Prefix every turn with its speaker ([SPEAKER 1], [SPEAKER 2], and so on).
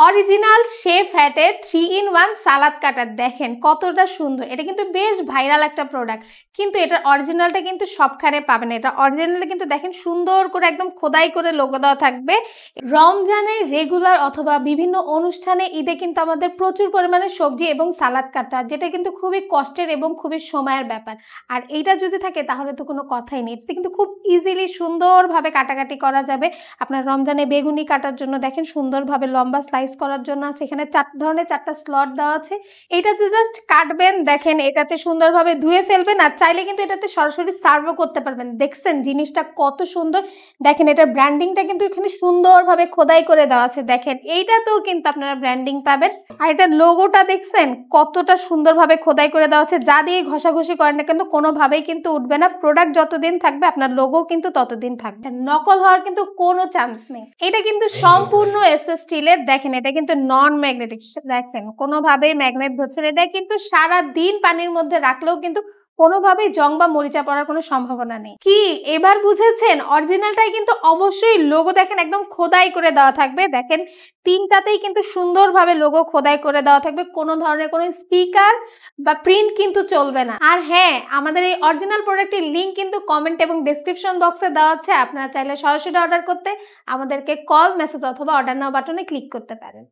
[SPEAKER 1] Original chef হ্যাটের 3-in-1 সালাদ কাটার দেখেন কতটা সুন্দর। এটা কিন্তু বেশ ভাইরাল একটা প্রোডাক্ট, কিন্তু এটার অরিজিনালটা কিন্তু সবখানে পাবেন। এটা অরিজিনালটা কিন্তু দেখেন সুন্দর করে একদম খোদাই করে লোগো দেওয়া থাকবে। রমজানে রেগুলার অথবা বিভিন্ন অনুষ্ঠানে ঈদে কিন্তু আমাদের প্রচুর পরিমাণে সবজি এবং সালাদ কাটা, যেটা কিন্তু খুবই কষ্টের এবং খুবই সময়ের ব্যাপার। আর এইটা যদি থাকে তাহলে তো কোনো কথাই নেই। এটা কিন্তু খুব ইজিলি সুন্দরভাবে কাটাকাটি করা যাবে। আপনার রমজানে বেগুনি কাটার জন্য দেখেন সুন্দরভাবে লম্বা স্লাইস করার জন্য আছে, এখানে 4 ধরনের 4টা স্লট দেওয়া আছে। এটাতে জাস্ট কাটবেন, দেখেন এটাতে সুন্দরভাবে ধুয়ে ফেলবেন, আর চাইলে কিন্তু এটাতে সরাসরি সার্ভও করতে পারবেন। দেখছেন জিনিসটা কত সুন্দর, দেখেন এটার ব্র্যান্ডিংটা কিন্তু এখানে সুন্দরভাবে খোদাই করে দেওয়া আছে। দেখেন এইটাতেও কিন্তু আপনারা ব্র্যান্ডিং পাবেন, আর এটার লোগোটা দেখছেন কতটা সুন্দরভাবে খোদাই করে দেওয়া আছে। যা দিয়ে ঘষাঘষি করেন না কিন্তু কোনোভাবেই কিন্তু উঠবে না। প্রোডাক্ট যতদিন থাকবে আপনার লোগো কিন্তু ততদিন থাকবে, নকল হওয়ার কিন্তু কোনো চান্স নেই। এটা কিন্তু সম্পূর্ণ এসএস স্টিলের, দেখেন এটা কিন্তু নন ম্যাগনেটিক, দেখছেন কোনোভাবেই ম্যাগনেট ধরছে না। এটা কিন্তু সারা দিন পানির মধ্যে রাখলেও কিন্তু কোনোভাবেই জং বা মরিচা পড়ার কোনো সম্ভাবনা নেই। কি এবার বুঝেছেন? অরিজিনালটাই কিন্তু অবশ্যই লোগো দেখেন একদম খোদাই করে দেওয়া থাকবে। দেখেন তিনটাতেই কিন্তু সুন্দরভাবে লোগো খোদাই করে দেওয়া থাকবে, কোনো ধরনের কোনো স্টিকার বা প্রিন্ট কিন্তু চলবে না। আর হ্যাঁ, আমাদের এই অরিজিনাল প্রোডাক্টের লিঙ্ক কিন্তু কমেন্ট এবং ডেসক্রিপশন বক্সে দেওয়া আছে। আপনারা চাইলে সরাসরি অর্ডার করতে আমাদেরকে কল, মেসেজ অথবা অর্ডার নাও বাটনে ক্লিক করতে পারেন।